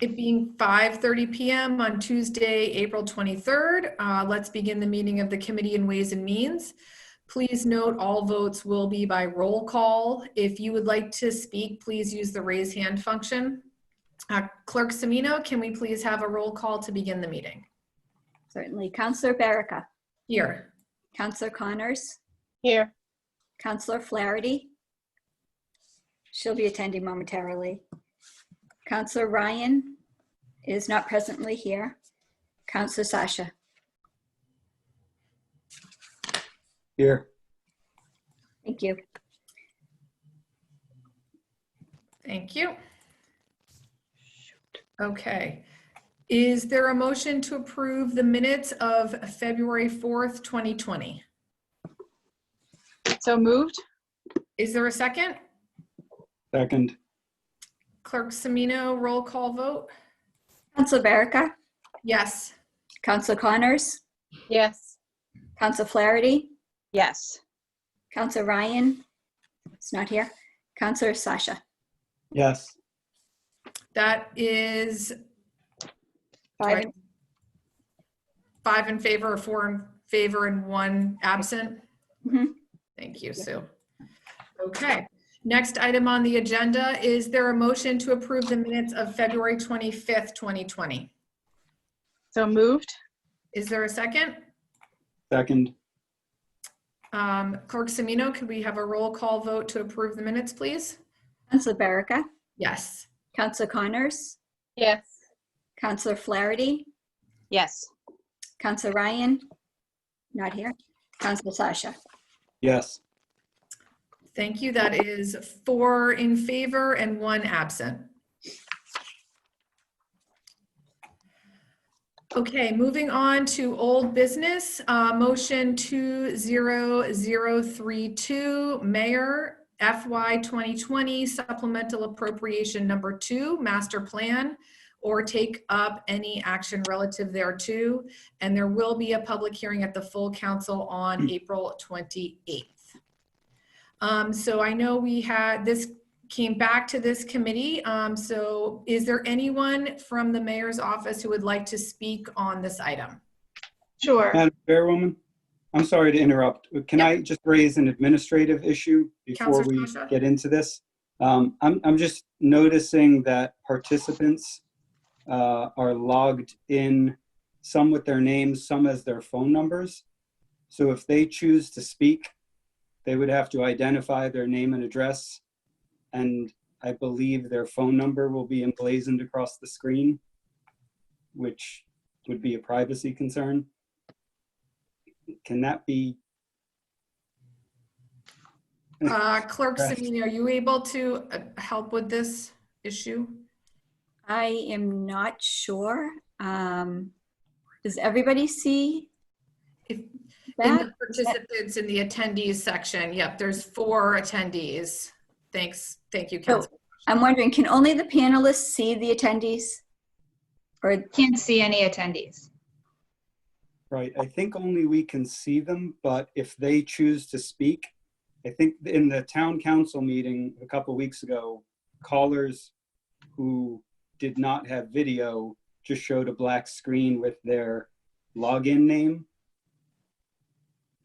It being 5:30 p.m. on Tuesday, April 23rd, let's begin the meeting of the Committee on Ways and Means. Please note all votes will be by roll call. If you would like to speak, please use the raise hand function. Clerk Semino, can we please have a roll call to begin the meeting? Certainly. Councillor Barrica. Here. Councillor Connors. Here. Councillor Flaherty. She'll be attending momentarily. Councillor Ryan is not presently here. Councillor Sasha. Here. Thank you. Thank you. Okay. Is there a motion to approve the minutes of February 4th, 2020? So moved. Is there a second? Second. Clerk Semino, roll call vote? Councillor Barrica. Yes. Councillor Connors. Yes. Councillor Flaherty. Yes. Councillor Ryan is not here. Councillor Sasha. Yes. That is Five. 5 in favor, 4 in favor, and 1 absent. Mhm. Thank you, Sue. Okay. Next item on the agenda, is there a motion to approve the minutes of February 25th, 2020? So moved. Is there a second? Second. Clerk Semino, could we have a roll call vote to approve the minutes, please? Councillor Barrica. Yes. Councillor Connors. Yes. Councillor Flaherty. Yes. Councillor Ryan, not here. Councillor Sasha. Yes. Thank you. That is 4 in favor and 1 absent. Okay, moving on to old business. Motion 20032, Mayor, FY 2020 Supplemental Appropriation Number 2, Master Plan, or take up any action relative thereto. And there will be a public hearing at the full council on April 28th. So I know we had, this came back to this committee. So is there anyone from the mayor's office who would like to speak on this item? Sure. Madam Chairwoman, I'm sorry to interrupt. Can Yep. I just raise an administrative issue before Councilor we Sasha? get into this? I'm just noticing that participants are logged in, some with their names, some as their phone numbers. So if they choose to speak, they would have to identify their name and address, and I believe their phone number will be emblazoned across the screen, which would be a privacy concern. Can that be? Clerk Semino, are you able to help with this issue? I am not sure. Does everybody see In that? the participants in the attendees section, yep, there's 4 attendees. Thanks. Thank you, Council. I'm wondering, can only the panelists see the attendees? Or Can't see any attendees. Right, I think only we can see them, but if they choose to speak, I think in the town council meeting a couple weeks ago, callers who did not have video just showed a black screen with their login name.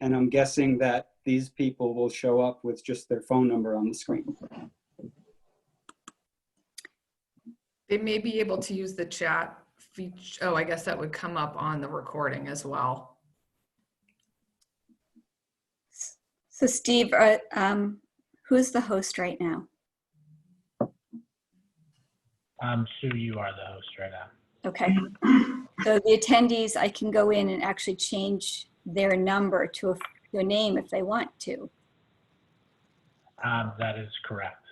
And I'm guessing that these people will show up with just their phone number on the screen. They may be able to use the chat feature. Oh, I guess that would come up on the recording as well. so Steve, who's the host right now? Sue, you are the host right now. Okay. So the attendees, I can go in and actually change their number to a name if they want to. That is correct.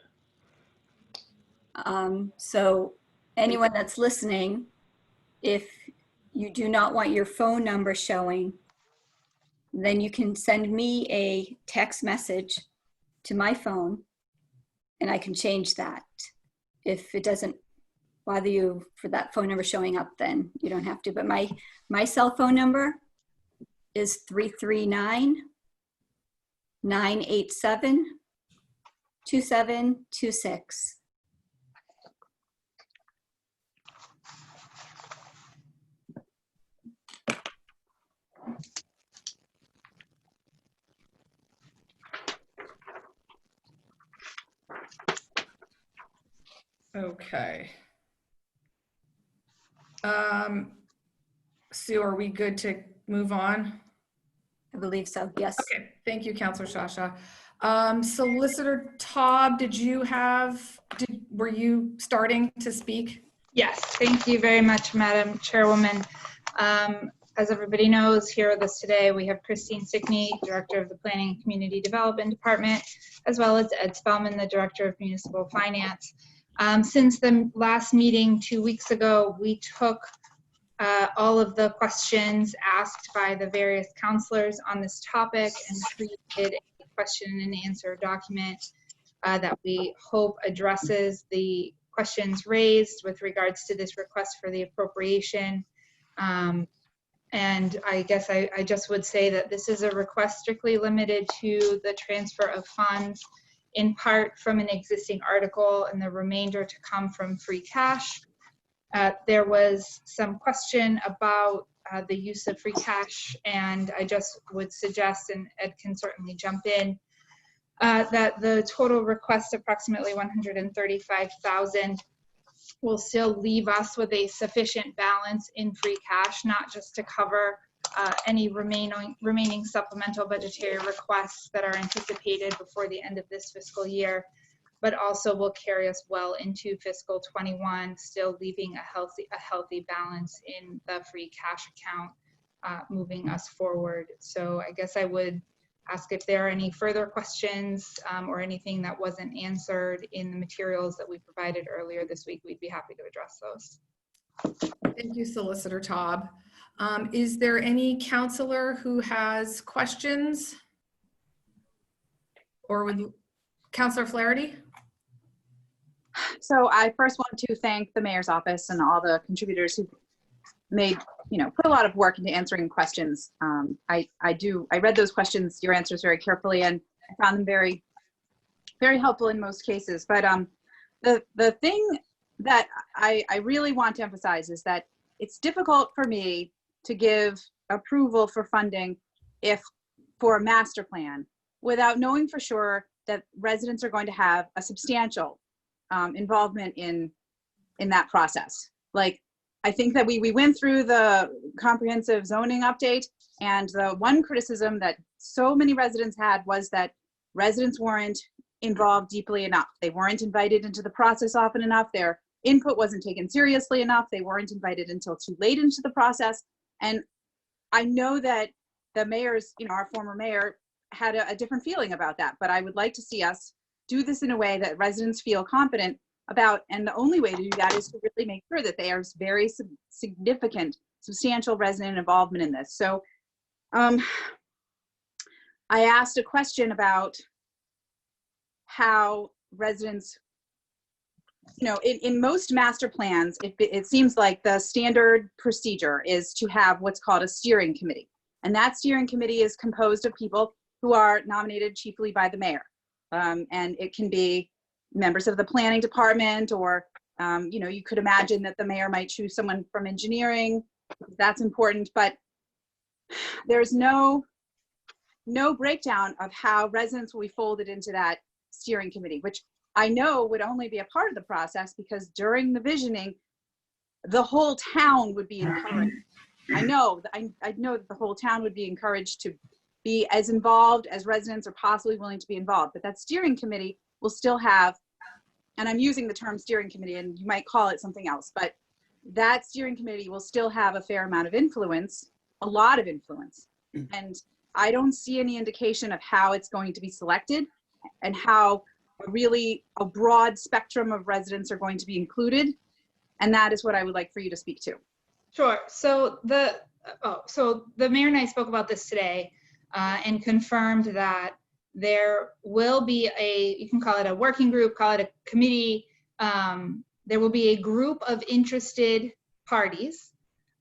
So anyone that's listening, if you do not want your phone number showing, then you can send me a text message to my phone and I can change that. If it doesn't bother you for that phone number showing up, then you don't have to. But my cell phone number is 339-987-2726. Okay. Sue, are we good to move on? I believe so, yes. Okay, thank you, Counselor Shasha. Solicitor Taub, were you starting to speak? Yes, thank you very much, Madam Chairwoman. As everybody knows, here with us today, we have Christine Sickney, Director of the Planning and Community Development Department, as well as Ed Spellman, the Director of Municipal Finance. Since the last meeting 2 weeks ago, we took all of the questions asked by the various counselors on this topic and created a question and answer document that we hope addresses the questions raised with regards to this request for the appropriation. And I guess I just would say that this is a request strictly limited to the transfer of funds, in part from an existing article and the remainder to come from free cash. There was some question about the use of free cash, and I just would suggest, and Ed can certainly jump in, that the total request, approximately $135,000, will still leave us with a sufficient balance in free cash, not just to cover any remaining supplemental budgetary requests that are anticipated before the end of this fiscal year, but also will carry us well into fiscal 21, still leaving a healthy balance in the free cash account, moving us forward. So I guess I would ask if there are any further questions or anything that wasn't answered in the materials that we provided earlier this week. We'd be happy to address those. Thank you, Solicitor Taub. Is there any counselor who has questions? Or would Counselor Flaherty? So I first want to thank the mayor's office and all the contributors who made, put a lot of work into answering questions. I read those questions, your answers very carefully, and I found them very, very helpful in most cases. But the thing that I really want to emphasize is that it's difficult for me to give approval for funding for a master plan without knowing for sure that residents are going to have a substantial involvement in that process. Like, I think that we went through the comprehensive zoning update, and the one criticism that so many residents had was that residents weren't involved deeply enough. They weren't invited into the process often enough. Their input wasn't taken seriously enough. They weren't invited until too late into the process. And I know that the mayor's, our former mayor had a different feeling about that, but I would like to see us do this in a way that residents feel confident about, and the only way to do that is to really make sure that there is very significant, substantial resident involvement in this. So I asked a question about how residents, in most master plans, it seems like the standard procedure is to have what's called a steering committee. And that steering committee is composed of people who are nominated chiefly by the mayor. And it can be members of the planning department, or you could imagine that the mayor might choose someone from engineering. That's important, but there's no breakdown of how residents will be folded into that steering committee, which I know would only be a part of the process because during the visioning, the whole town would be encouraged. I know that the whole town would be encouraged to be as involved as residents are possibly willing to be involved, but that steering committee will still have, and I'm using the term steering committee and you might call it something else, but that steering committee will still have a fair amount of influence, a lot of influence. And I don't see any indication of how it's going to be selected and how a broad spectrum of residents are going to be included. And that is what I would like for you to speak to. Sure. So the mayor and I spoke about this today and confirmed that there will be you can call it a working group, call it a committee. There will be a group of interested parties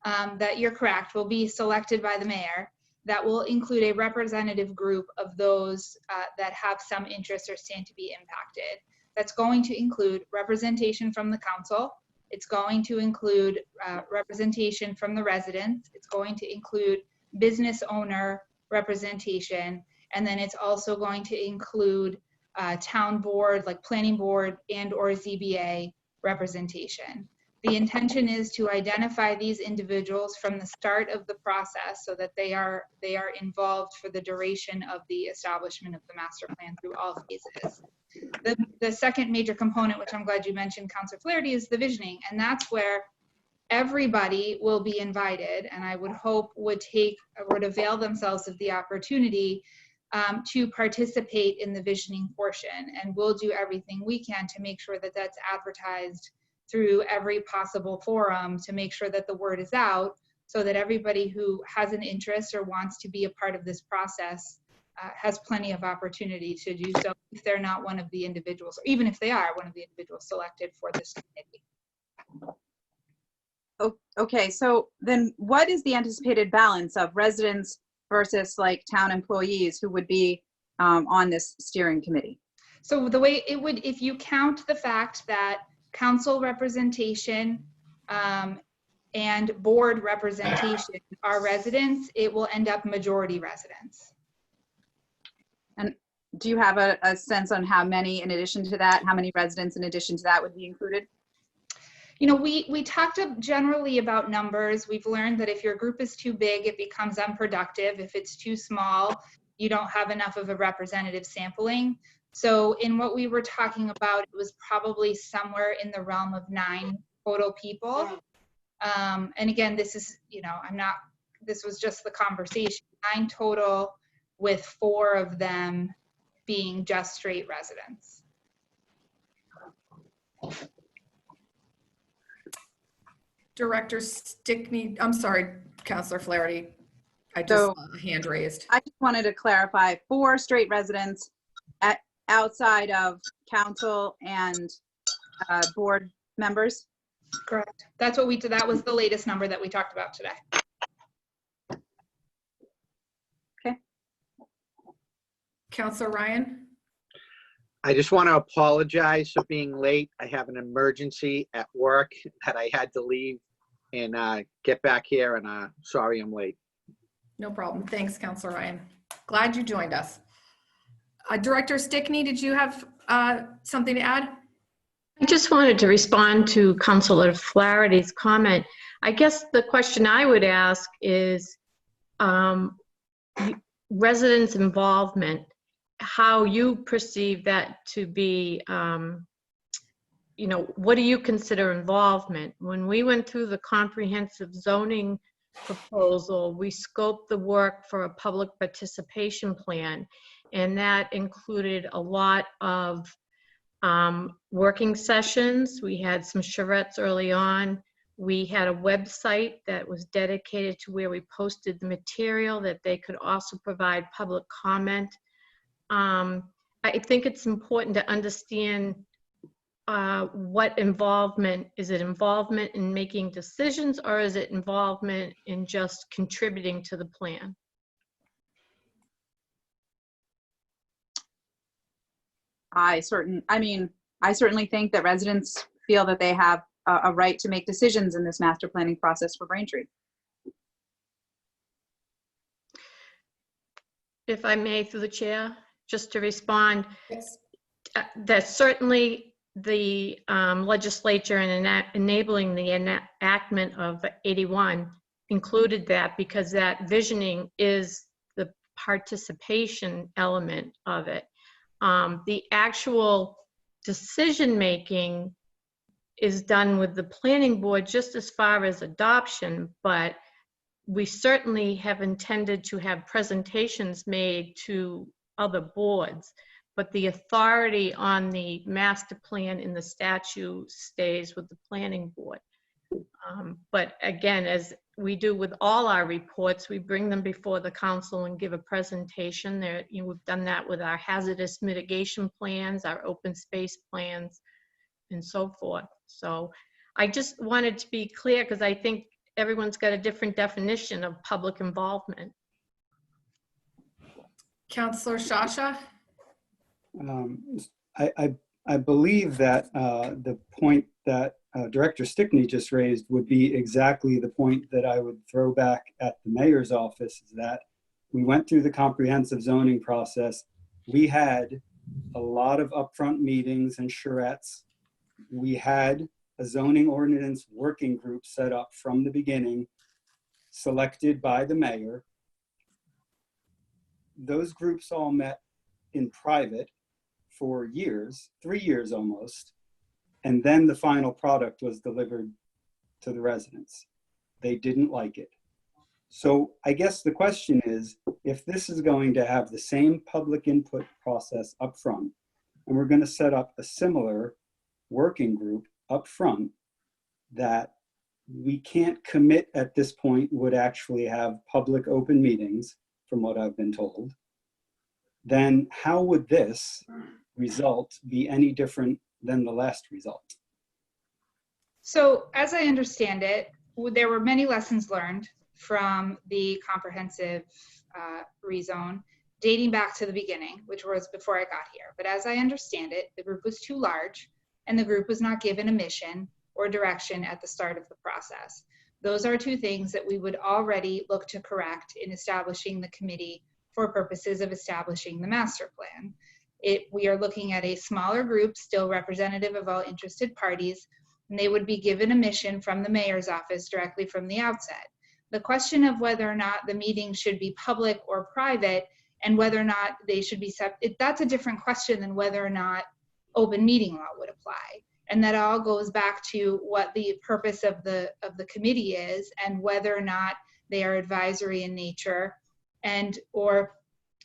that, you're correct, will be selected by the mayor, that will include a representative group of those that have some interest or stand to be impacted. That's going to include representation from the council. It's going to include representation from the residents. It's going to include business owner representation. And then it's also going to include town board, like planning board and or ZBA representation. The intention is to identify these individuals from the start of the process so that they are involved for the duration of the establishment of the master plan through all phases. The second major component, which I'm glad you mentioned, Councilor Flaherty, is the visioning, and that's where everybody will be invited, and I would hope would avail themselves of the opportunity to participate in the visioning portion, and we'll do everything we can to make sure that that's advertised through every possible forum to make sure that the word is out so that everybody who has an interest or wants to be a part of this process has plenty of opportunity to do so if they're not one of the individuals, or even if they are one of the individuals selected for this committee. Okay, so then what is the anticipated balance of residents versus like town employees who would be on this steering committee? So the way it would, if you count the fact that council representation and board representation are residents, it will end up majority residents. And do you have a sense on how many in addition to that, how many residents in addition to that would be included? You know, we talked generally about numbers. We've learned that if your group is too big, it becomes unproductive. If it's too small, you don't have enough of a representative sampling. So in what we were talking about, it was probably somewhere in the realm of 9 total people. And again, this is, you know, this was just the conversation, 9 total with 4 of them being just straight residents. Director Stickney, I'm sorry, Councilor Flaherty. I just saw a hand raised. I just wanted to clarify 4 straight residents outside of council and board members. Correct. That's what that was the latest number that we talked about today. Okay. Councilor Ryan? I just want to apologize for being late. I have an emergency at work that I had to leave and get back here, and sorry I'm late. No problem. Thanks, Councilor Ryan. Glad you joined us. Director Stickney, did you have something to add? I just wanted to respond to Councilor Flaherty's comment. I guess the question I would ask is residents' involvement, how you perceive that to be, you know, what do you consider involvement? When we went through the comprehensive zoning proposal, we scoped the work for a public participation plan, and that included a lot of working sessions. We had some charrettes early on. We had a website that was dedicated to where we posted the material that they could also provide public comment. I think it's important to understand what involvement, is it involvement in making decisions, or is it involvement in just contributing to the plan? I certainly think that residents feel that they have a right to make decisions in this master planning process for Braintree. If I may, through the chair, just to respond, Yes. that certainly the legislature in enabling the enactment of 81 included that, because that visioning is the participation element of it. The actual decision-making is done with the planning board just as far as adoption, but we certainly have intended to have presentations made to other boards, but the authority on the master plan in the statute stays with the planning board. But again, as we do with all our reports, we bring them before the council and give a presentation. There, you know, we've done that with our hazardous mitigation plans, our open space plans, and so forth. So I just wanted to be clear, because I think everyone's got a different definition of public involvement. Councilor Shasha? I believe that the point that Director Stickney just raised would be exactly the point that I would throw back at the mayor's office, is that we went through the comprehensive zoning process. We had a lot of upfront meetings and charrettes we had a zoning ordinance working group set up from the beginning, selected by the mayor. Those groups all met in private for years, 3 years almost, and then the final product was delivered to the residents. They didn't like it. So I guess the question is, if this is going to have the same public input process up front, and we're going to set up a similar working group up front that we can't commit at this point would actually have public open meetings, from what I've been told, then how would this result be any different than the last result? So as I understand it, there were many lessons learned from the comprehensive rezone dating back to the beginning, which was before I got here. But as I understand it, the group was too large and the group was not given a mission or direction at the start of the process. Those are two things that we would already look to correct in establishing the committee for purposes of establishing the master plan. We are looking at a smaller group, still representative of all interested parties, and they would be given a mission from the mayor's office directly from the outset. The question of whether or not the meeting should be public or private and whether or not they should be that's a different question than whether or not open meeting law would apply. And that all goes back to what the purpose of the committee is and whether or not they are advisory in nature and or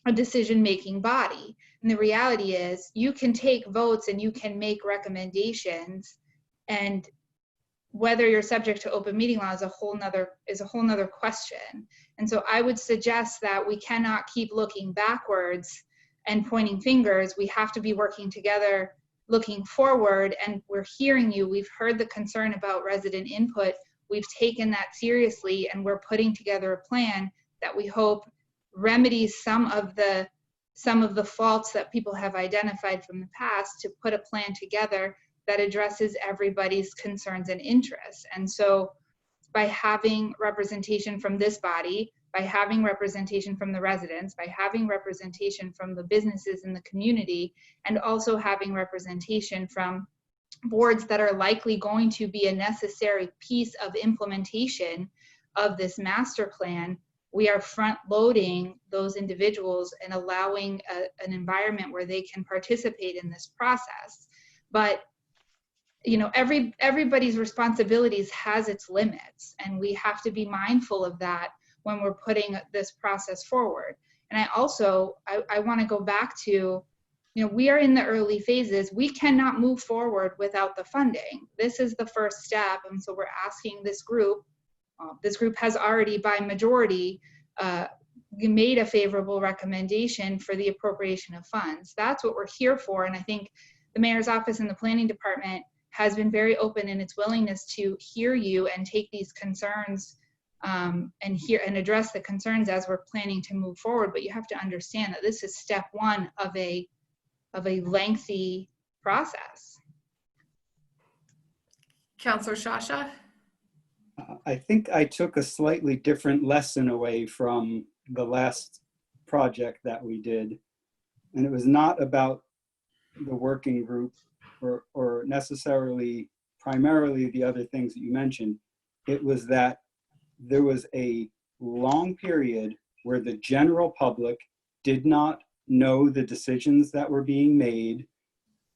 a decision-making body. And the reality is you can take votes and you can make recommendations, and whether you're subject to open meeting law is a whole nother question. And so I would suggest that we cannot keep looking backwards and pointing fingers. We have to be working together, looking forward, and we're hearing you. We've heard the concern about resident input. We've taken that seriously, and we're putting together a plan that we hope remedies some of the faults that people have identified from the past, to put a plan together that addresses everybody's concerns and interests. And so by having representation from this body, by having representation from the residents, by having representation from the businesses in the community, and also having representation from boards that are likely going to be a necessary piece of implementation of this master plan, we are front loading those individuals and allowing an environment where they can participate in this process. But you know, everybody's responsibilities has its limits, and we have to be mindful of that when we're putting this process forward. And I want to go back to, you know, we are in the early phases. We cannot move forward without the funding. This is the first step, and so we're asking this group has already by majority made a favorable recommendation for the appropriation of funds. That's what we're here for, and I think the mayor's office and the planning department has been very open in its willingness to hear you and take these concerns and address the concerns as we're planning to move forward. But you have to understand that this is step one of a lengthy process. Councilor Shasha? I think I took a slightly different lesson away from the last project that we did. And it was not about the working group or necessarily primarily the other things that you mentioned. It was that there was a long period where the general public did not know the decisions that were being made,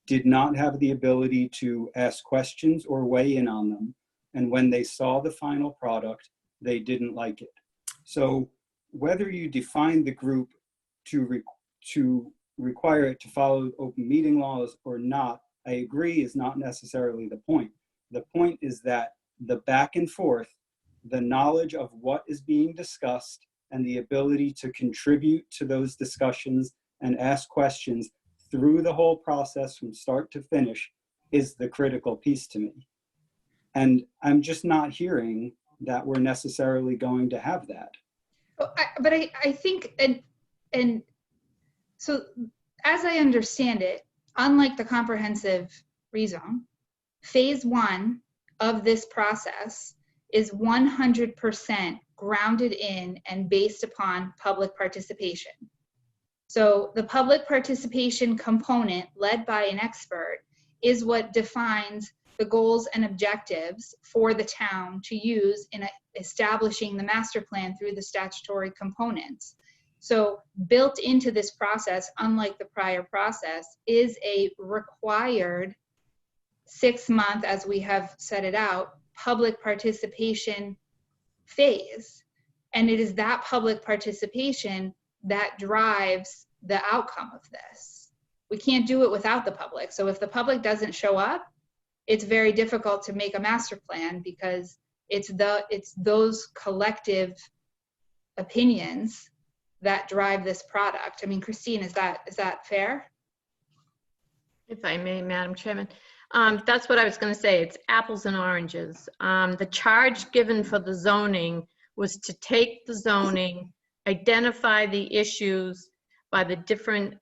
did not have the ability to ask questions or weigh in on them. And when they saw the final product, they didn't like it. So whether you define the group to require it to follow open meeting laws or not, I agree, is not necessarily the point. The point is that the back and forth, the knowledge of what is being discussed, and the ability to contribute to those discussions and ask questions through the whole process from start to finish is the critical piece to me. And I'm just not hearing that we're necessarily going to have that. But I think, and so as I understand it, unlike the comprehensive rezone, phase one of this process is 100% grounded in and based upon public participation. So the public participation component led by an expert is what defines the goals and objectives for the town to use in establishing the master plan through the statutory components. So built into this process, unlike the prior process, is a required 6-month, as we have set it out, public participation phase. And it is that public participation that drives the outcome of this. We can't do it without the public. So if the public doesn't show up, it's very difficult to make a master plan, because it's those collective opinions that drive this product. I mean, Christine, is that fair? If I may, Madam Chairman. That's what I was going to say. It's apples and oranges. The charge given for the zoning was to take the zoning, identify the issues by the different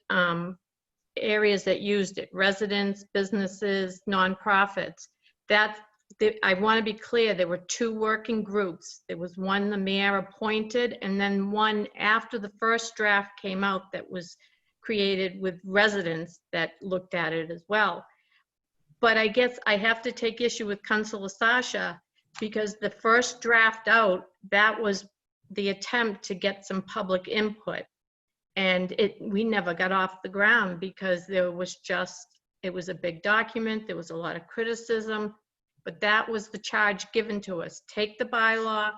areas that used it, residents, businesses, nonprofits. I want to be clear, there were 2 working groups. There was one the mayor appointed, and then one after the first draft came out that was created with residents that looked at it as well. But I guess I have to take issue with Councilor Sasha, because the first draft out, that was the attempt to get some public input. And we never got off the ground, because it was a big document. There was a lot of criticism, but that was the charge given to us. Take the bylaw,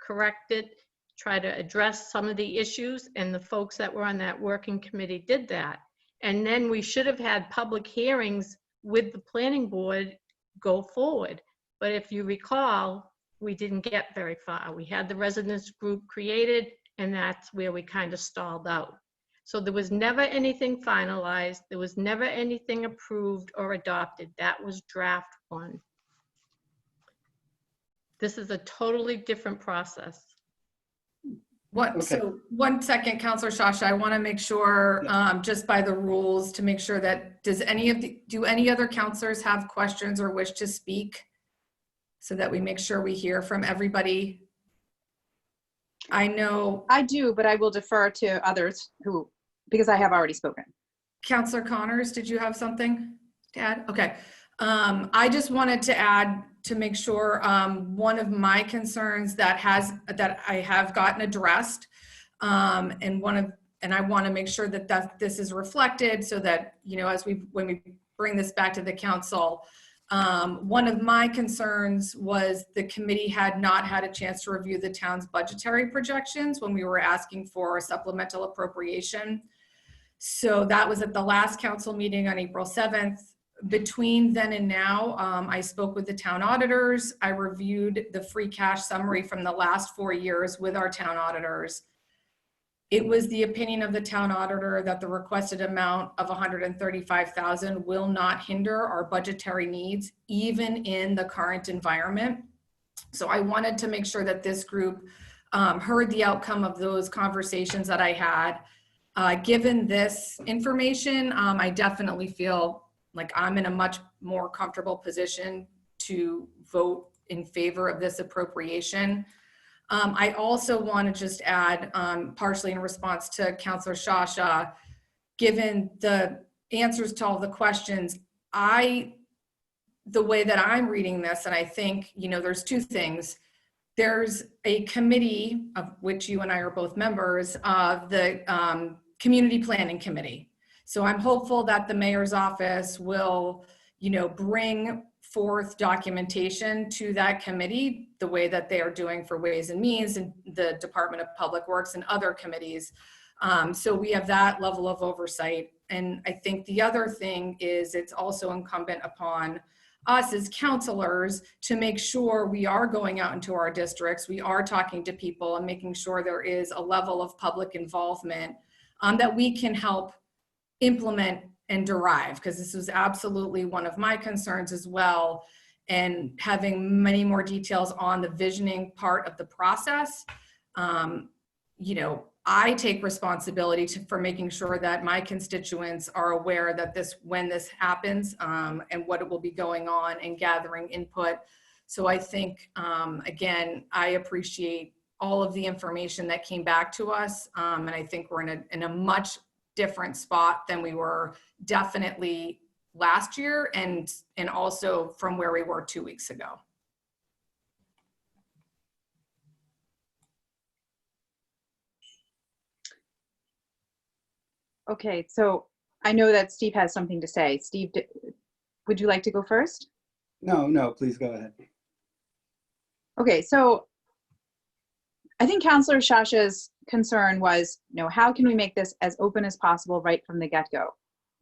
correct it, try to address some of the issues, and the folks that were on that working committee did that. And then we should have had public hearings with the planning board go forward. But if you recall, we didn't get very far. We had the residents group created, and that's where we kind of stalled out. So there was never anything finalized. There was never anything approved or adopted. That was draft 1. This is a totally different process. So 1 second, Councilor Sasha, I want to make sure, just by the rules, to make sure that, do any other councilors have questions or wish to speak, so that we make sure we hear from everybody? I know. I do, but I will defer to others because I have already spoken. Councilor Connors, did you have something to add? Okay. I just wanted to add, to make sure, one of my concerns that I have gotten addressed, and I want to make sure that this is reflected, so that, when we bring this back to the council, one of my concerns was the committee had not had a chance to review the town's budgetary projections when we were asking for a supplemental appropriation. So that was at the last council meeting on April 7th. Between then and now, I spoke with the town auditors. I reviewed the free cash summary from the last 4 years with our town auditors. It was the opinion of the town auditor that the requested amount of $135,000 will not hinder our budgetary needs, even in the current environment. So I wanted to make sure that this group heard the outcome of those conversations that I had. Given this information, I definitely feel like I'm in a much more comfortable position to vote in favor of this appropriation. I also want to just add, partially in response to Councilor Sasha, given the answers to all the questions, the way that I'm reading this, and I think, there's 2 things. There's a committee, of which you and I are both members, of the Community Planning Committee. So I'm hopeful that the mayor's office will, bring forth documentation to that committee the way that they are doing for Ways and Means and the Department of Public Works and other committees. So we have that level of oversight. And I think the other thing is, it's also incumbent upon us as counselors to make sure we are going out into our districts, we are talking to people, and making sure there is a level of public involvement that we can help implement and derive, because this was absolutely one of my concerns as well. And having many more details on the visioning part of the process, I take responsibility for making sure that my constituents are aware that when this happens, and what it will be going on, and gathering input. So I think, again, I appreciate all of the information that came back to us. And I think we're in a much different spot than we were definitely last year and also from where we were 2 weeks ago. Okay, so I know that Steve has something to say. Steve, would you like to go first? No, please go ahead. Okay, so I think Councillor Shasha's concern was, how can we make this as open as possible right from the get-go?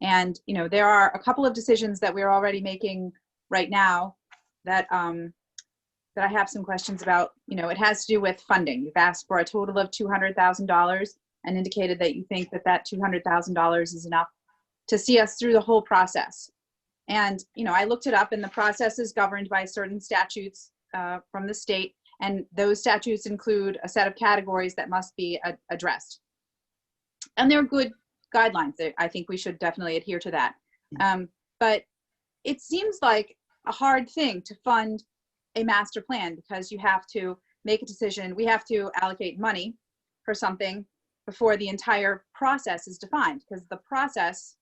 And, there are a couple of decisions that we're already making right now that that I have some questions about. It has to do with funding. You've asked for a total of $200,000 and indicated that you think that $200,000 is enough to see us through the whole process. And, I looked it up, and the process is governed by certain statutes from the state, and those statutes include a set of categories that must be addressed. And they're good guidelines. I think we should definitely adhere to that. But it seems like a hard thing to fund a master plan, because you have to make a decision. We have to allocate money for something before the entire process is defined, because the process,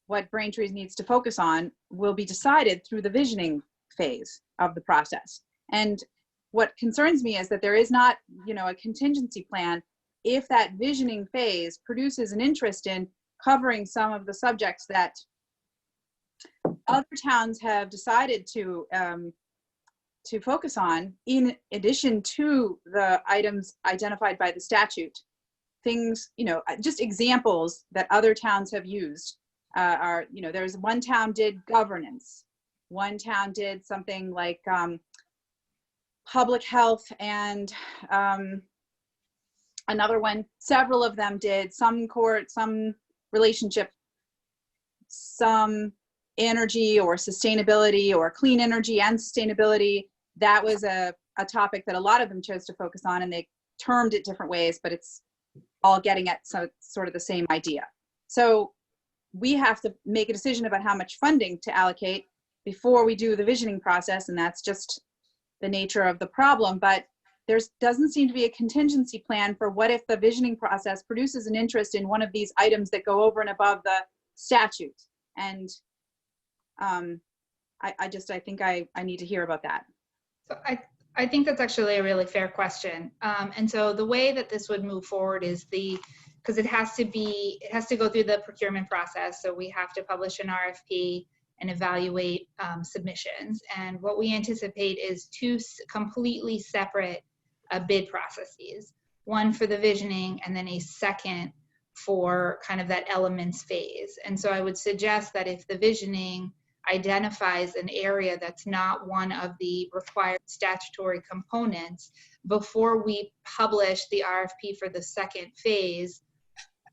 what Braintree needs to focus on, will be decided through the visioning phase of the process. And what concerns me is that there is not, a contingency plan if that visioning phase produces an interest in covering some of the subjects that other towns have decided to focus on, in addition to the items identified by the statute. Things, just examples that other towns have used are, there's one town did governance, one town did something like public health, and another one, several of them did some court, some relationship, some energy or sustainability, or clean energy and sustainability. That was a topic that a lot of them chose to focus on, and they termed it different ways, but it's all getting at sort of the same idea. So we have to make a decision about how much funding to allocate before we do the visioning process, and that's just the nature of the problem. But there doesn't seem to be a contingency plan for what if the visioning process produces an interest in one of these items that go over and above the statute. And I think I need to hear about that. So I think that's actually a really fair question. And so the way that this would move forward is because it has to go through the procurement process. So we have to publish an RFP and evaluate submissions. And what we anticipate is two completely separate bid processes, one for the visioning and then a second for kind of that elements phase. And so I would suggest that if the visioning identifies an area that's not one of the required statutory components, before we publish the RFP for the second phase,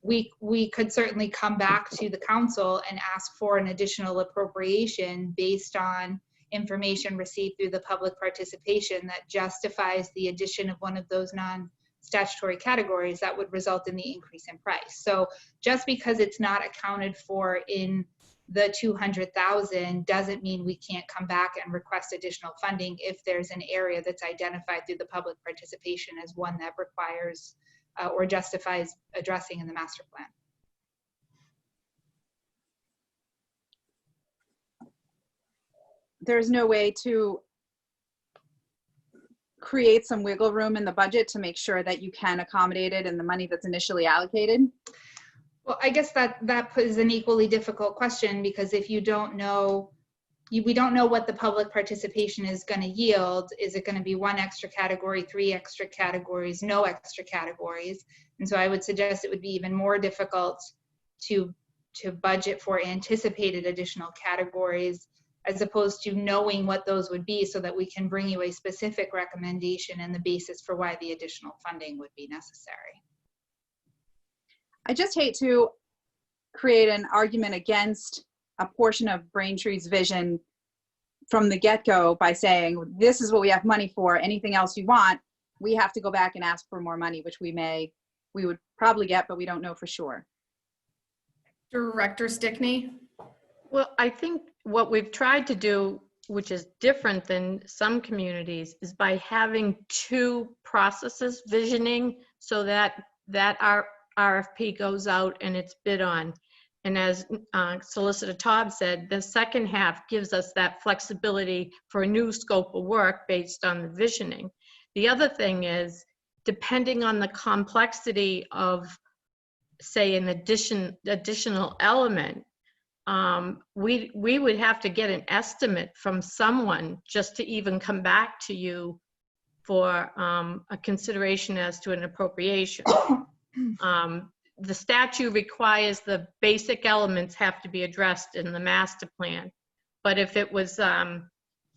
we could certainly come back to the council and ask for an additional appropriation based on information received through the public participation that justifies the addition of one of those non-statutory categories that would result in the increase in price. So just because it's not accounted for in the 200,000 doesn't mean we can't come back and request additional funding if there's an area that's identified through the public participation as one that requires or justifies addressing in the master plan. There's no way to create some wiggle room in the budget to make sure that you can accommodate it in the money that's initially allocated? Well, I guess that is an equally difficult question, because if you don't know, we don't know what the public participation is going to yield. Is it going to be one extra category, 3 extra categories, no extra categories? And so I would suggest it would be even more difficult to budget for anticipated additional categories, as opposed to knowing what those would be, so that we can bring you a specific recommendation and the basis for why the additional funding would be necessary. I just hate to create an argument against a portion of Braintree's vision from the get-go by saying, this is what we have money for, anything else you want, we have to go back and ask for more money, which we would probably get, but we don't know for sure. Director Stickney? Well, I think what we've tried to do, which is different than some communities, is by having 2 processes, visioning, so that our RFP goes out and it's bid on. And as Solicitor Todd said, the second half gives us that flexibility for a new scope of work based on the visioning. The other thing is, depending on the complexity of, say, an additional element, we would have to get an estimate from someone just to even come back to you for a consideration as to an appropriation. The statute requires the basic elements have to be addressed in the master plan. But if it was,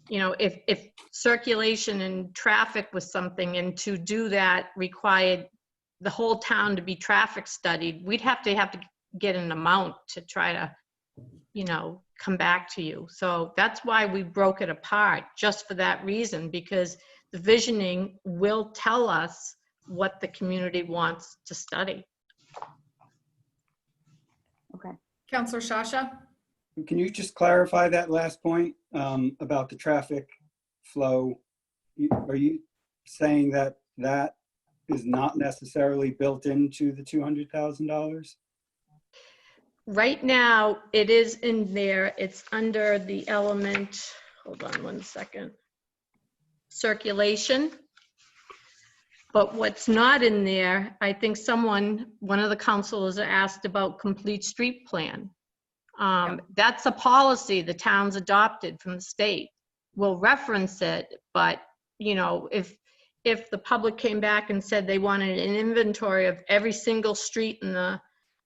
if circulation and traffic was something, and to do that required the whole town to be traffic studied, we'd have to get an amount to try to, come back to you. So that's why we broke it apart, just for that reason, because the visioning will tell us what the community wants to study. Okay. Counselor Shasha? Can you just clarify that last point about the traffic flow? Are you saying that that is not necessarily built into the $200,000? Right now, it is in there. It's under the element, hold on one second, circulation. But what's not in there, I think one of the counselors asked about complete street plan. That's a policy the town's adopted from the state. We'll reference it, but if the public came back and said they wanted an inventory of every single street in the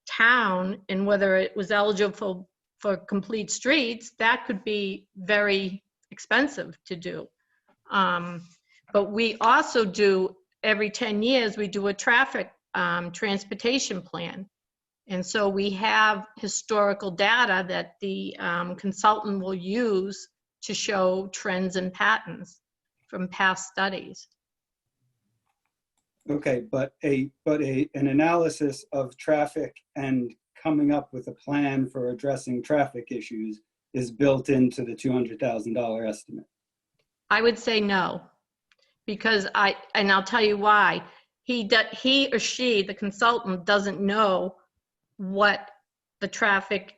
town and whether it was eligible for complete streets, that could be very expensive to do. But we also do, every 10 years, we do a traffic transportation plan. And so we have historical data that the consultant will use to show trends and patterns from past studies. Okay, but an analysis of traffic and coming up with a plan for addressing traffic issues is built into the $200,000 estimate. I would say no, because and I'll tell you why. He or she, the consultant, doesn't know what the traffic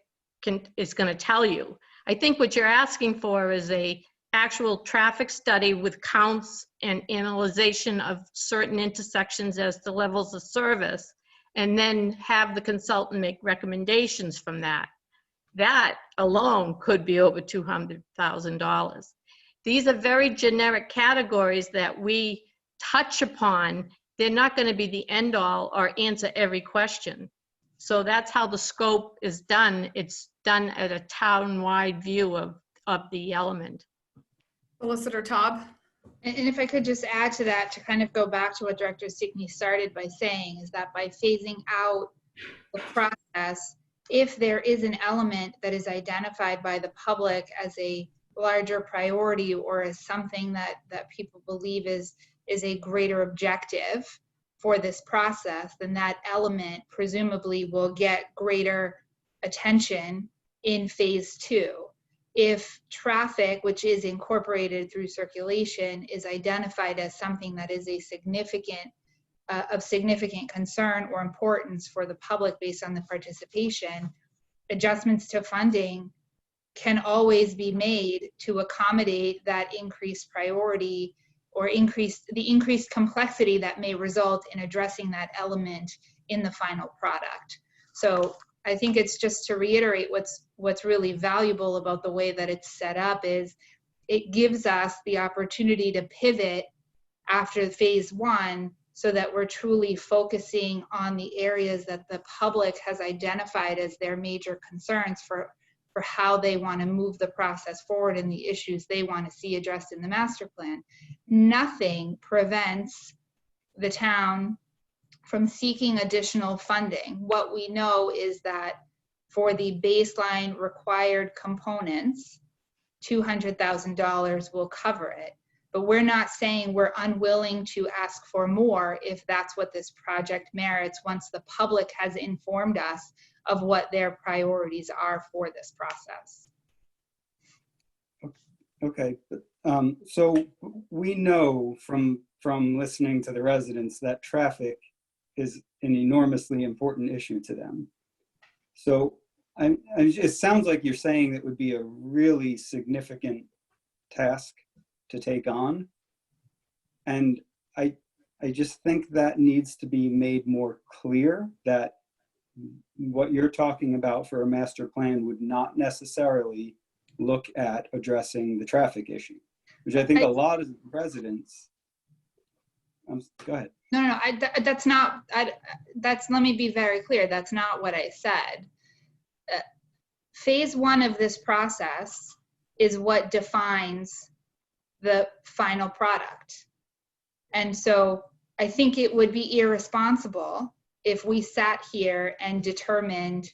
is going to tell you. I think what you're asking for is a actual traffic study with counts and analyzation of certain intersections as to levels of service, and then have the consultant make recommendations from that. That alone could be over $200,000. These are very generic categories that we touch upon. They're not going to be the end all or answer every question. So that's how the scope is done. It's done at a town-wide view of the element. Solicitor Todd? And if I could just add to that, to kind of go back to what Director Stickney started by saying, is that by phasing out the process, if there is an element that is identified by the public as a larger priority or as something that people believe is a greater objective for this process, then that element presumably will get greater attention in phase 2. If traffic, which is incorporated through circulation, is identified as something that is a of significant concern or importance for the public based on the participation, adjustments to funding can always be made to accommodate that increased priority or the increased complexity that may result in addressing that element in the final product. So I think it's just to reiterate what's really valuable about the way that it's set up is it gives us the opportunity to pivot after phase 1 so that we're truly focusing on the areas that the public has identified as their major concerns for how they want to move the process forward and the issues they want to see addressed in the master plan. Nothing prevents the town from seeking additional funding. What we know is that for the baseline required components, $200,000 will cover it. But we're not saying we're unwilling to ask for more if that's what this project merits once the public has informed us of what their priorities are for this process. Okay, so we know from listening to the residents that traffic is an enormously important issue to them. So It sounds like you're saying it would be a really significant task to take on. And I just think that needs to be made more clear, that what you're talking about for a master plan would not necessarily look at addressing the traffic issue, which I think a lot of residents, go ahead. No, that's not, let me be very clear. That's not what I said. Phase 1 of this process is what defines the final product. And so I think it would be irresponsible if we sat here and determined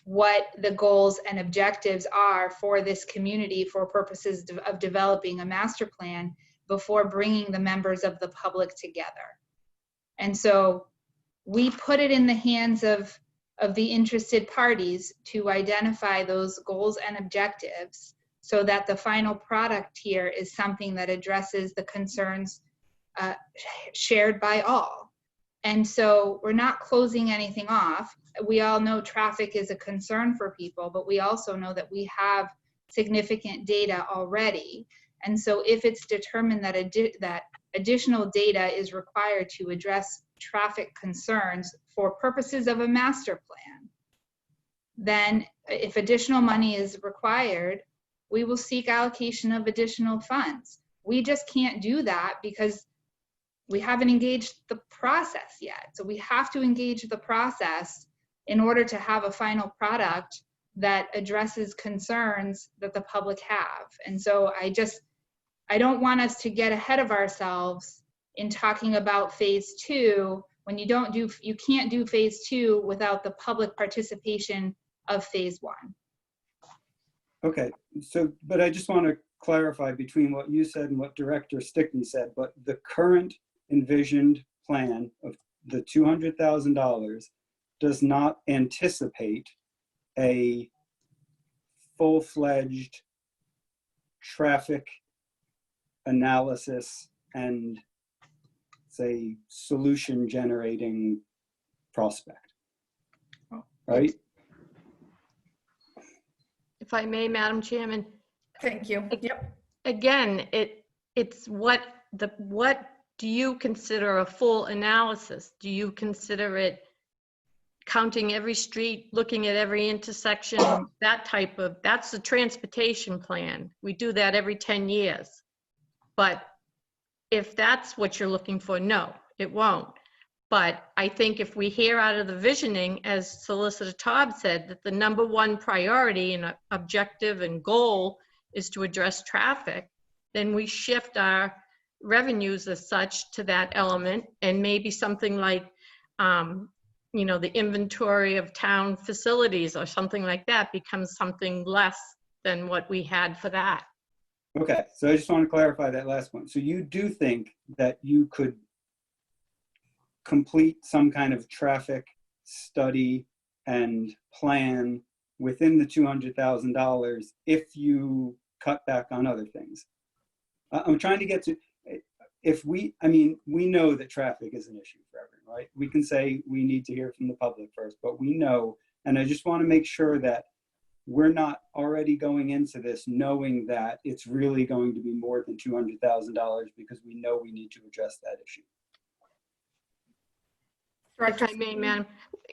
what the goals and objectives are for this community for purposes of developing a master plan before bringing the members of the public together. And so we put it in the hands of the interested parties to identify those goals and objectives so that the final product here is something that addresses the concerns shared by all. And so we're not closing anything off. We all know traffic is a concern for people, but we also know that we have significant data already. And so if it's determined that that additional data is required to address traffic concerns for purposes of a master plan, then if additional money is required, we will seek allocation of additional funds. We just can't do that because we haven't engaged the process yet. So we have to engage the process in order to have a final product that addresses concerns that the public have. And so I don't want us to get ahead of ourselves in talking about phase 2 when you can't do phase 2 without the public participation of phase 1. Okay, so, but I just want to clarify between what you said and what Director Stickney said, but the current envisioned plan of the $200,000 does not anticipate a full-fledged traffic analysis and, say, solution generating prospect, right? If I may, Madam Chairman. Thank you. Yep. Again, it's what do you consider a full analysis? Do you consider it counting every street, looking at every intersection, that's the transportation plan. We do that every 10 years. But if that's what you're looking for, no, it won't. But I think if we hear out of the visioning, as Solicitor Todd said, that the number one priority and objective and goal is to address traffic, then we shift our revenues as such to that element, and maybe something like, the inventory of town facilities or something like that becomes something less than what we had for that. Okay, so I just want to clarify that last one. So you do think that you could complete some kind of traffic study and plan within the $200,000 if you cut back on other things? I'm trying to get to, we know that traffic is an issue for everyone, right? We can say we need to hear from the public first, but we know, and I just want to make sure that we're not already going into this knowing that it's really going to be more than $200,000 because we know we need to address that issue. If I may, ma'am,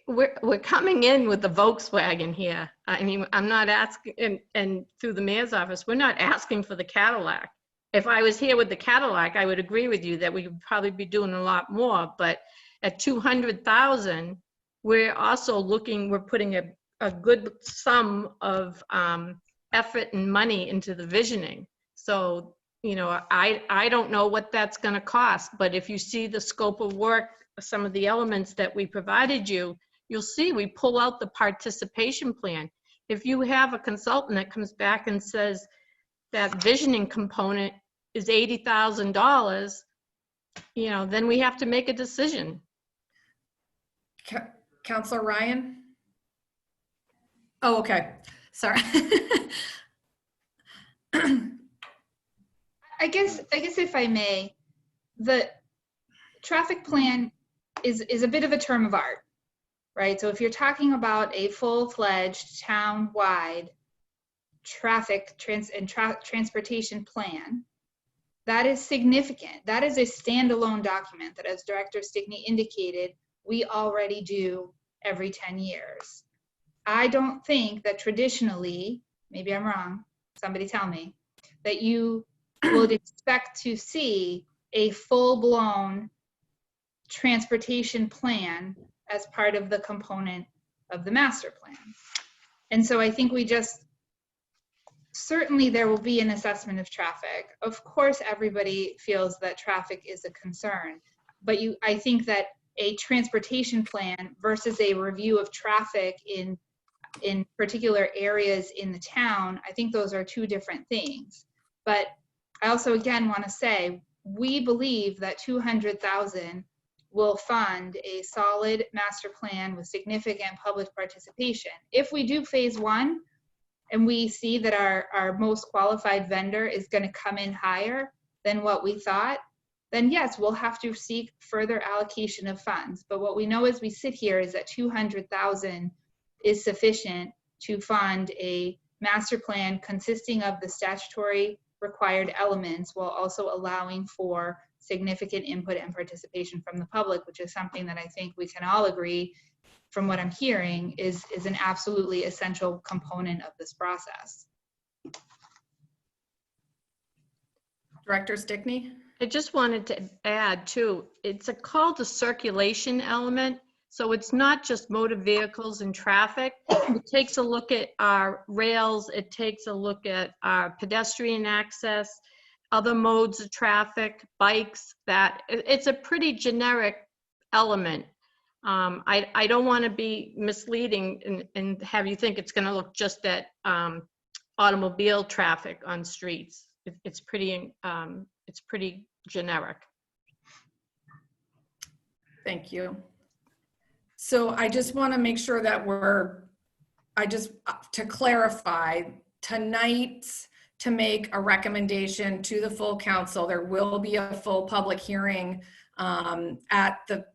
we're coming in with the Volkswagen here. I mean, I'm not asking, and through the mayor's office, we're not asking for the Cadillac. If I was here with the Cadillac, I would agree with you that we would probably be doing a lot more, but at 200,000, we're also we're putting a good sum of effort and money into the visioning. So, I don't know what that's gonna cost, but if you see the scope of work, some of the elements that we provided you, you'll see we pull out the participation plan. If you have a consultant that comes back and says that visioning component is $80,000, then we have to make a decision. Councilor Ryan? Oh, okay. Sorry. I guess if I may, the traffic plan is a bit of a term of art, right? So if you're talking about a full-fledged town-wide transportation plan, that is significant. That is a standalone document that, as Director Stickney indicated, we already do every 10 years. I don't think that traditionally, maybe I'm wrong, somebody tell me, that you would expect to see a full-blown transportation plan as part of the component of the master plan. And so I think we just, certainly there will be an assessment of traffic. Of course, everybody feels that traffic is a concern, but I think that a transportation plan versus a review of traffic in particular areas in the town, I think those are two different things. But I also, again, want to say, we believe that 200,000 will fund a solid master plan with significant public participation. If we do phase one and we see that our most qualified vendor is going to come in higher than what we thought, then yes, we'll have to seek further allocation of funds. But what we know as we sit here is that 200,000 is sufficient to fund a master plan consisting of the statutory required elements while also allowing for significant input and participation from the public, which is something that I think we can all agree, from what I'm hearing, is an absolutely essential component of this process. Director Stickney? I just wanted to add too, it's called a circulation element. So it's not just motor vehicles and traffic. It takes a look at our rails. It takes a look at our pedestrian access, other modes of traffic, bikes, that it's a pretty generic element. I don't want to be misleading and have you think it's going to look just at automobile traffic on streets. It's pretty generic. Thank you. So I just want to make sure that to clarify, tonight, to make a recommendation to the full council, there will be a full public hearing at the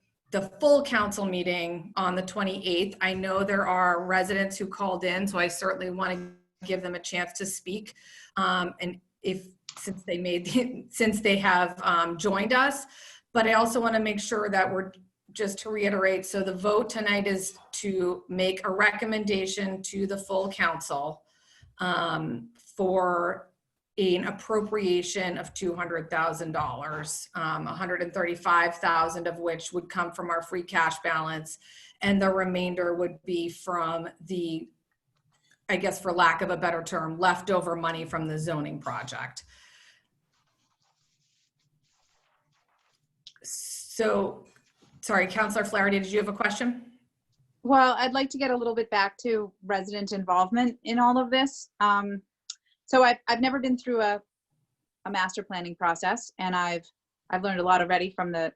full council meeting on the 28th. I know there are residents who called in, so I certainly want to give them a chance to speak. And since they have joined us, but I also want to make sure that just to reiterate, so the vote tonight is to make a recommendation to the full council for an appropriation of $200,000, 135,000 of which would come from our free cash balance, and the remainder would be from the, I guess for lack of a better term, leftover money from the zoning project. So, sorry, Councilor Flaherty, did you have a question? Well, I'd like to get a little bit back to resident involvement in all of this. So I've never been through a master planning process, and I've learned a lot already from the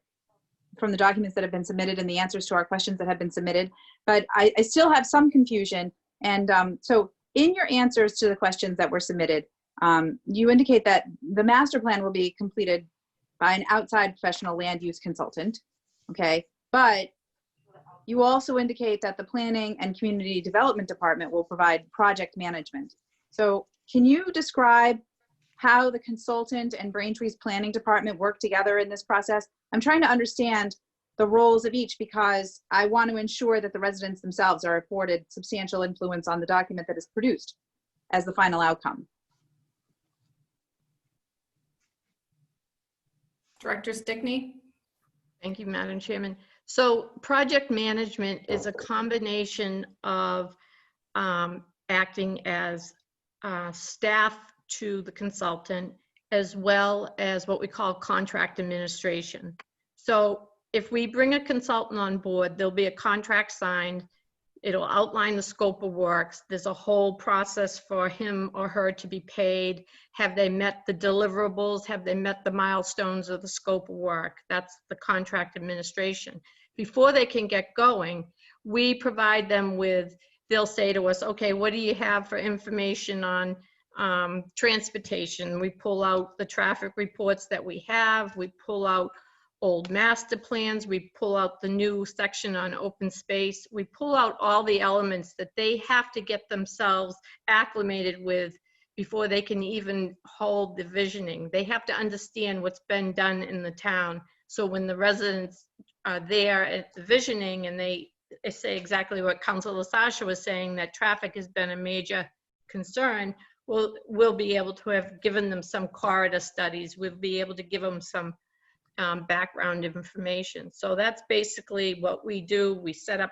documents that have been submitted and the answers to our questions that have been submitted. But I still have some confusion. And so in your answers to the questions that were submitted, you indicate that the master plan will be completed by an outside professional land use consultant. Okay, but you also indicate that the Planning and Community Development Department will provide project management. So can you describe how the consultant and Braintree's Planning Department work together in this process? I'm trying to understand the roles of each because I want to ensure that the residents themselves are afforded substantial influence on the document that is produced as the final outcome. Director Stickney? Thank you, Madam Chairman. So project management is a combination of acting as staff to the consultant, as well as what we call contract administration. So if we bring a consultant on board, there'll be a contract signed. It'll outline the scope of works. There's a whole process for him or her to be paid. Have they met the deliverables? Have they met the milestones of the scope of work? That's the contract administration. Before they can get going, we provide them with, they'll say to us, okay, what do you have for information on transportation? We pull out the traffic reports that we have. We pull out old master plans, we pull out the new section on open space, we pull out all the elements that they have to get themselves acclimated with before they can even hold the visioning. They have to understand what's been done in the town. So when the residents are there at the visioning and they say exactly what Councilor Sasha was saying, that traffic has been a major concern, we'll be able to have given them some corridor studies. We'll be able to give them some background information. So that's basically what we do. We set up,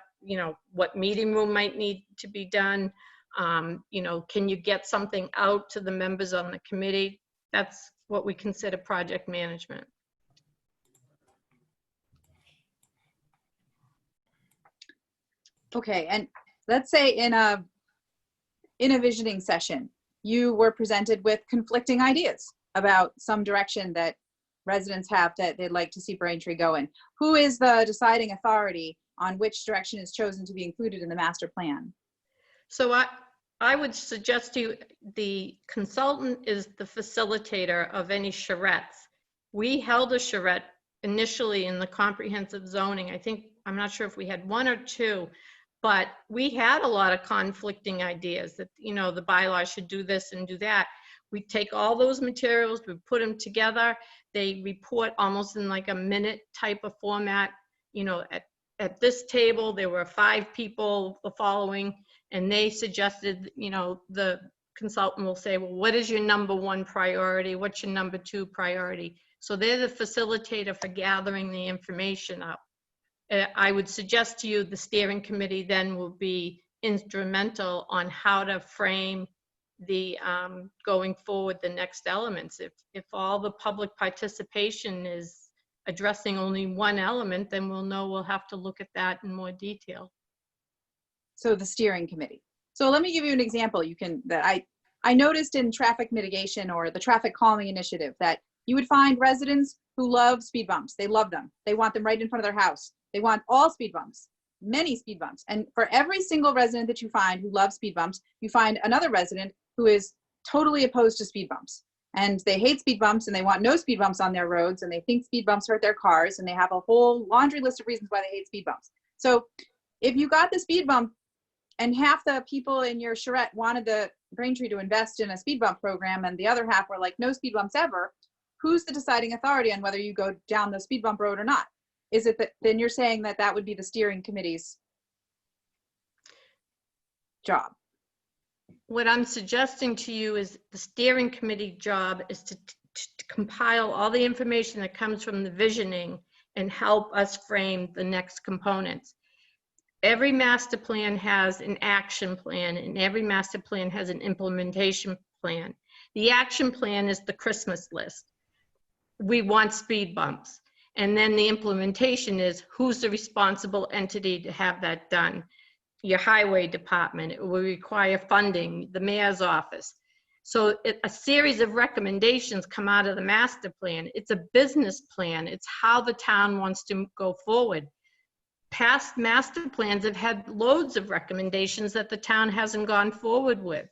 what meeting room might need to be done. Can you get something out to the members on the committee? That's what we consider project management. Okay, and let's say in a visioning session, you were presented with conflicting ideas about some direction that residents have that they'd like to see Braintree go in. Who is the deciding authority on which direction is chosen to be included in the master plan? So I would suggest to you, the consultant is the facilitator of any charrettes. We held a charrette initially in the comprehensive zoning. I'm not sure if we had one or two, but we had a lot of conflicting ideas that, the bylaw should do this and do that. We take all those materials, we put them together. They report almost in like a minute type of format. At this table, there were 5 people the following, and they suggested, the consultant will say, well, what is your number 1 priority? What's your number 2 priority? So they're the facilitator for gathering the information up. I would suggest to you the steering committee then will be instrumental on how to frame the going forward the next elements. If all the public participation is addressing only one element, then we'll know we'll have to look at that in more detail. So the steering committee. So let me give you an example that I noticed in traffic mitigation or the traffic calming initiative, that you would find residents who love speed bumps. They love them. They want them right in front of their house. They want all speed bumps, many speed bumps. And for every single resident that you find who loves speed bumps, you find another resident who is totally opposed to speed bumps. And they hate speed bumps and they want no speed bumps on their roads, and they think speed bumps hurt their cars, and they have a whole laundry list of reasons why they hate speed bumps. So if you got the speed bump and half the people in your charrette wanted the Braintree to invest in a speed bump program and the other half were like, no speed bumps ever, who's the deciding authority on whether you go down the speed bump road or not? Is it that then you're saying that that would be the steering committee's job? What I'm suggesting to you is the steering committee job is to compile all the information that comes from the visioning and help us frame the next components. Every master plan has an action plan, and every master plan has an implementation plan. The action plan is the Christmas list. We want speed bumps. And then the implementation is who's the responsible entity to have that done. Your highway department, it will require funding, the mayor's office. So a series of recommendations come out of the master plan. It's a business plan. It's how the town wants to go forward. Past master plans have had loads of recommendations that the town hasn't gone forward with.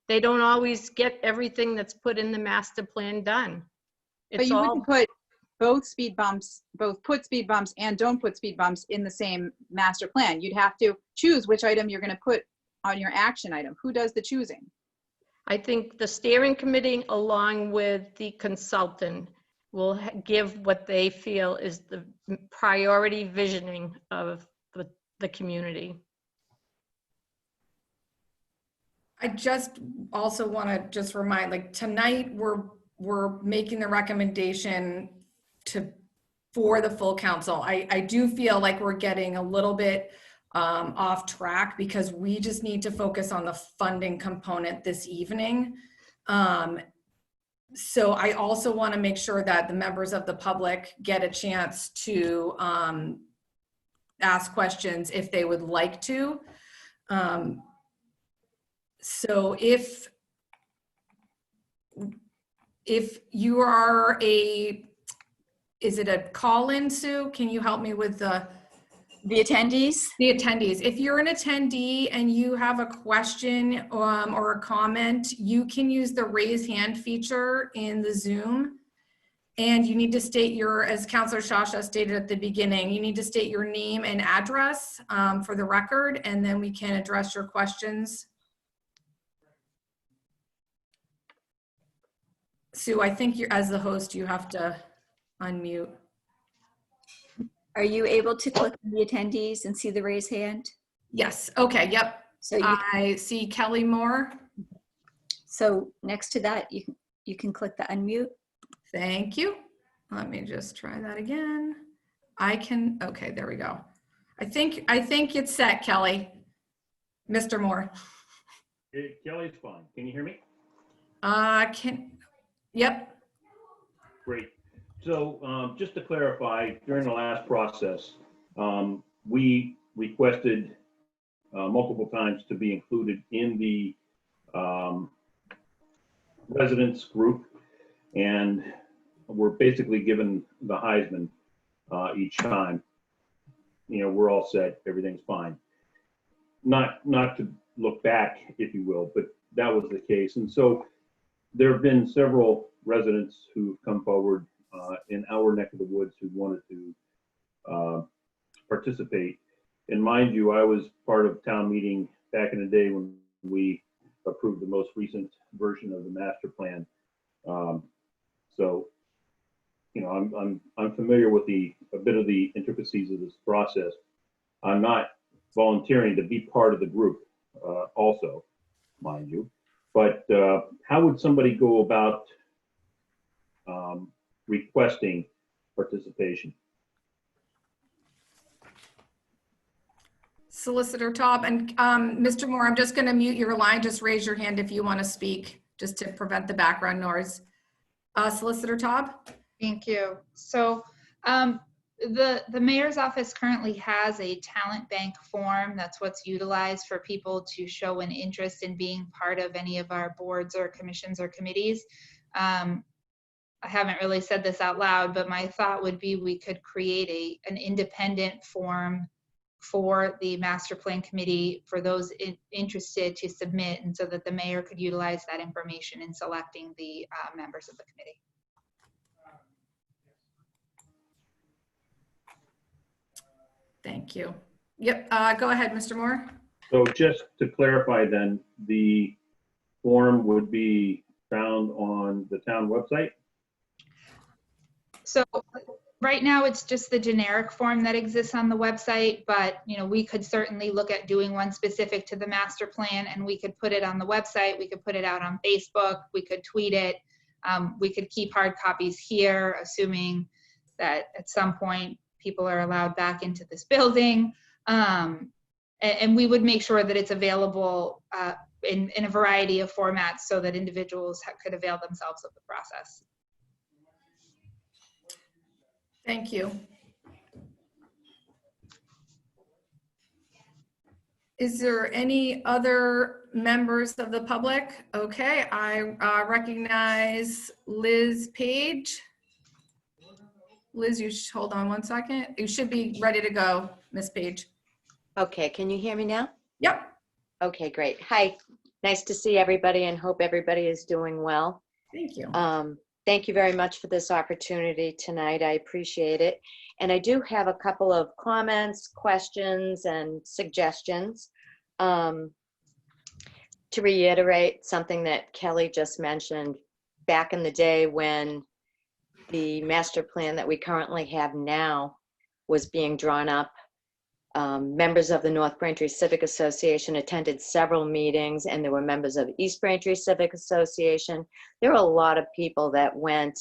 They don't always get everything that's put in the master plan done. But you wouldn't put both speed bumps, both put speed bumps and don't put speed bumps in the same master plan. You'd have to choose which item you're going to put on your action item. Who does the choosing? I think the steering committee, along with the consultant, will give what they feel is the priority visioning of the community. I just also want to just remind, like tonight, we're making the recommendation for the full council. I do feel like we're getting a little bit off track because we just need to focus on the funding component this evening. So I also want to make sure that the members of the public get a chance to ask questions if they would like to. So if you are is it a call-in, Sue? Can you help me with the attendees? The attendees. If you're an attendee and you have a question or a comment, you can use the raise hand feature in the Zoom. And you need to state your, as Counselor Shasha stated at the beginning, you need to state your name and address for the record, and then we can address your questions. Sue, I think you're, as the host, you have to unmute. Are you able to click on the attendees and see the raise hand? Yes, okay, yep. So I see Kelly Moore. so next to that, you can click the unmute. Thank you. Let me just try that again. I can, okay, there we go. I think it's set, Kelly. Mr. Moore. Kelly's fine. Can you hear me? Yep. Great. So just to clarify, during the last process, we requested multiple times to be included in the residents group, and we're basically given the Heisman each time. You know, we're all set, everything's fine. Not to look back, if you will, but that was the case. And so there have been several residents who've come forward in our neck of the woods who wanted to participate. And mind you, I was part of town meeting back in the day when we approved the most recent version of the master plan. So, you know, I'm familiar with a bit of the intricacies of this process. I'm not volunteering to be part of the group also, mind you. But how would somebody go about requesting participation? Solicitor Taub and Mr. Moore, I'm just going to mute your line. Just raise your hand if you want to speak, just to prevent the background noise. Solicitor Taub? Thank you. So the mayor's office currently has a talent bank form. That's what's utilized for people to show an interest in being part of any of our boards or commissions or committees. I haven't really said this out loud, but my thought would be we could create an independent form for the master plan committee for those interested to submit, and so that the mayor could utilize that information in selecting the members of the committee. Thank you. Yep, go ahead, Mr. Moore. So just to clarify then, the form would be found on the town website? So right now it's just the generic form that exists on the website, but you know, we could certainly look at doing one specific to the master plan, and we could put it on the website, we could put it out on Facebook, we could tweet it, we could keep hard copies here, assuming that at some point people are allowed back into this building. And we would make sure that it's available in a variety of formats so that individuals could avail themselves of the process. Thank you. Is there any other members of the public? Okay, I recognize Liz Page. Liz, you hold on one second. You should be ready to go, Miss Page. Okay, can you hear me now? Yep. Okay, great. Hi, nice to see everybody and hope everybody is doing well. Thank you. Thank you very much for this opportunity tonight. I appreciate it. And I do have a couple of comments, questions, and suggestions. To reiterate something that Kelly just mentioned, back in the day when the master plan that we currently have now was being drawn up, members of the North Braintree Civic Association attended several meetings, and there were members of East Braintree Civic Association. There were a lot of people that went,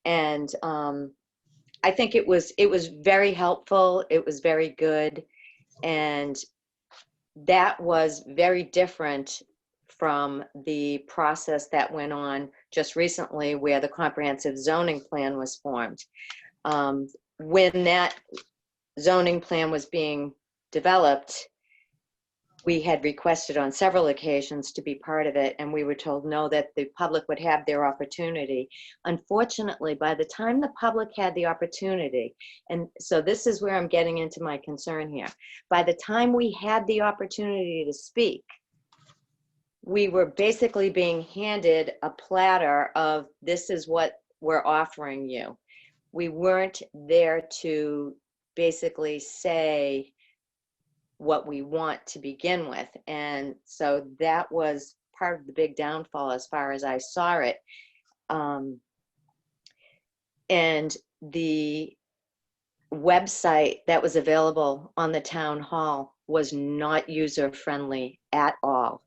and I think it was very helpful. It was very good, and that was very different from the process that went on just recently, where the comprehensive zoning plan was formed. When that zoning plan was being developed, we had requested on several occasions to be part of it, and we were told no, that the public would have their opportunity. Unfortunately, by the time the public had the opportunity, and so this is where I'm getting into my concern here, by the time we had the opportunity to speak, we were basically being handed a platter of, this is what we're offering you. We weren't there to basically say what we want to begin with. And so that was part of the big downfall as far as I saw it. And the website that was available on the town hall was not user-friendly at all.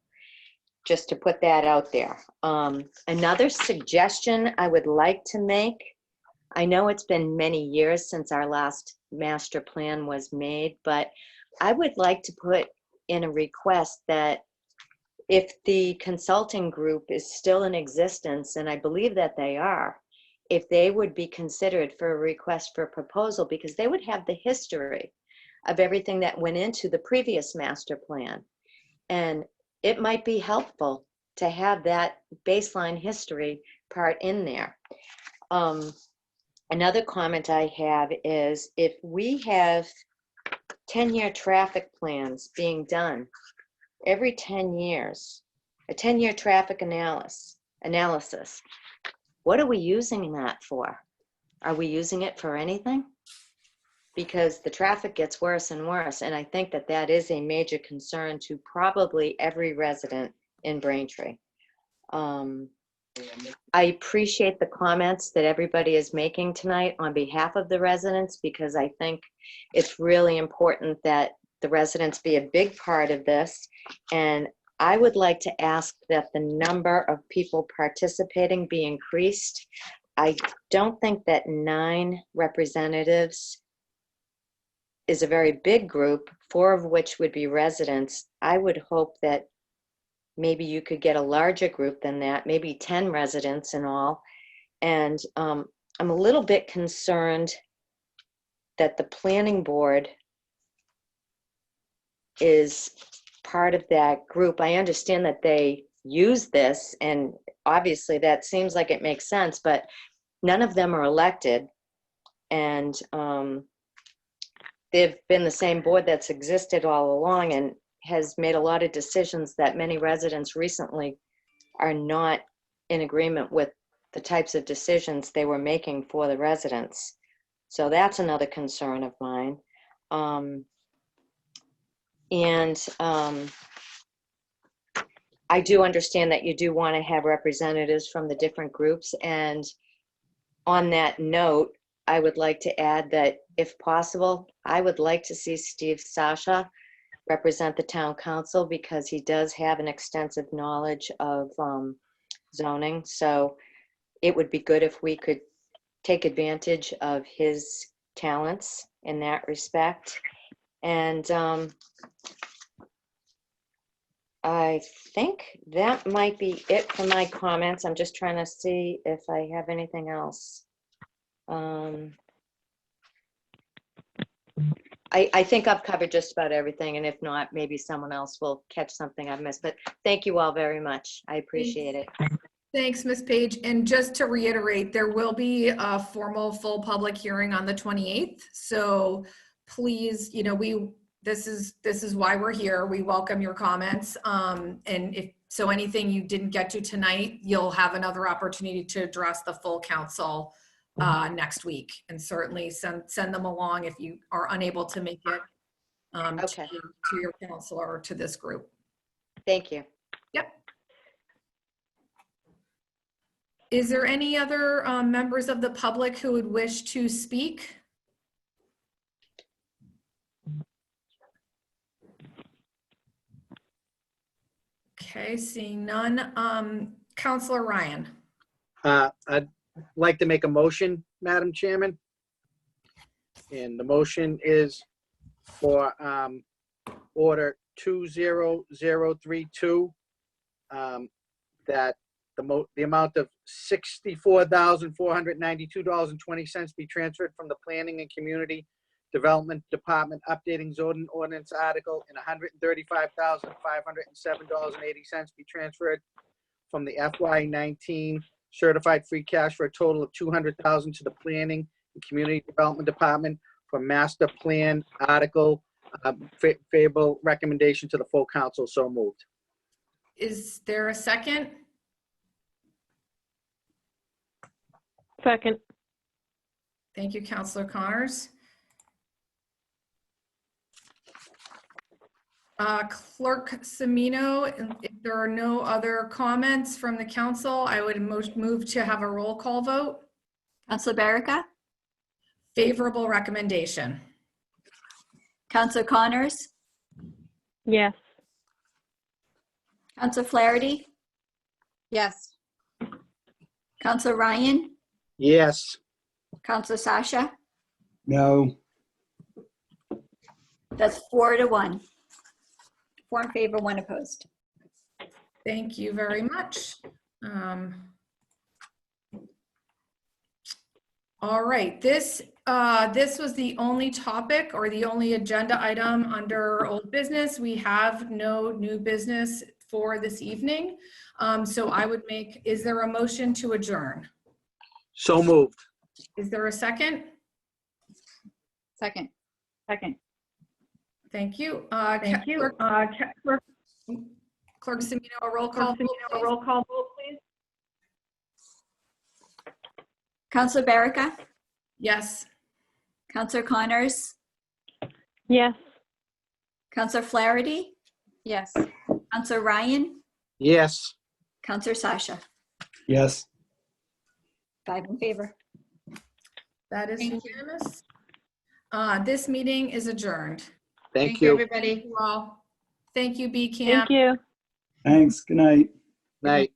Just to put that out there. Another suggestion I would like to make, I know it's been many years since our last master plan was made, but I would like to put in a request that if the consulting group is still in existence, and I believe that they are, if they would be considered for a request for proposal, because they would have the history of everything that went into the previous master plan. And it might be helpful to have that baseline history part in there. Another comment I have is if we have 10-year traffic plans being done every 10 years, a 10-year traffic analysis, what are we using that for? Are we using it for anything? Because the traffic gets worse and worse, and I think that that is a major concern to probably every resident in Braintree. I appreciate the comments that everybody is making tonight on behalf of the residents, because I think it's really important that the residents be a big part of this. And I would like to ask that the number of people participating be increased. I don't think that 9 representatives is a very big group, 4 of which would be residents. I would hope that maybe you could get a larger group than that, maybe 10 residents in all. And I'm a little bit concerned that the planning board is part of that group. I understand that they use this, and obviously that seems like it makes sense, but none of them are elected. And they've been the same board that's existed all along and has made a lot of decisions that many residents recently are not in agreement with the types of decisions they were making for the residents. So that's another concern of mine. I do understand that you do want to have representatives from the different groups. And on that note, I would like to add that if possible, I would like to see Steve Sasha represent the town council, because he does have an extensive knowledge of zoning. So it would be good if we could take advantage of his talents in that respect. And I think that might be it for my comments. I'm just trying to see if I have anything else. I think I've covered just about everything, and if not, maybe someone else will catch something I've missed. But thank you all very much. I appreciate it. Thanks, Ms. Page. And just to reiterate, there will be a formal full public hearing on the 28th. So please, you know, this is why we're here. We welcome your comments. And if so, anything you didn't get to tonight, you'll have another opportunity to address the full council next week, and certainly send them along if you are unable to make it Okay. to your counselor or to this group. Thank you. Yep. Is there any other members of the public who would wish to speak? Okay, seeing none. Counselor Ryan. I'd like to make a motion, Madam Chairman. And the motion is for order 20032, that the amount of $64,492.20 be transferred from the Planning and Community Development Department updating zoning ordinance article, and $135,507.80 be transferred from the FY19 certified free cash for a total of $200,000 to the Planning and Community Development Department for master plan article. Favorable recommendation to the full council. So moved. Is there a second? Second. Thank you, Counselor Connors. Clerk Semino, if there are no other comments from the council, I would move to have a roll call vote. Counselor Barica, Favorable recommendation. Counselor Connors, Yes. Counselor Flaherty, Yes. Counselor Ryan, Yes. Counselor Sasha. No. That's 4-1. 4 in favor, 1 opposed. Thank you very much. All right, this was the only topic or the only agenda item under old business. We have no new business for this evening. So I would make, is there a motion to adjourn? So moved. Is there a second? Second. Thank you. Thank you. Clerk Semino, a roll call. vote, please. Counselor Barica, Yes. Counselor Connors, Yes. Counselor Flaherty, Yes. Counselor Ryan, Yes. Counselor Sasha. Yes. 5 in favor. That is Thank you. unanimous. This meeting is adjourned. Thank you. everybody. Thank you all. Thank you, B Camp. Thank you. Thanks. Good night. Night.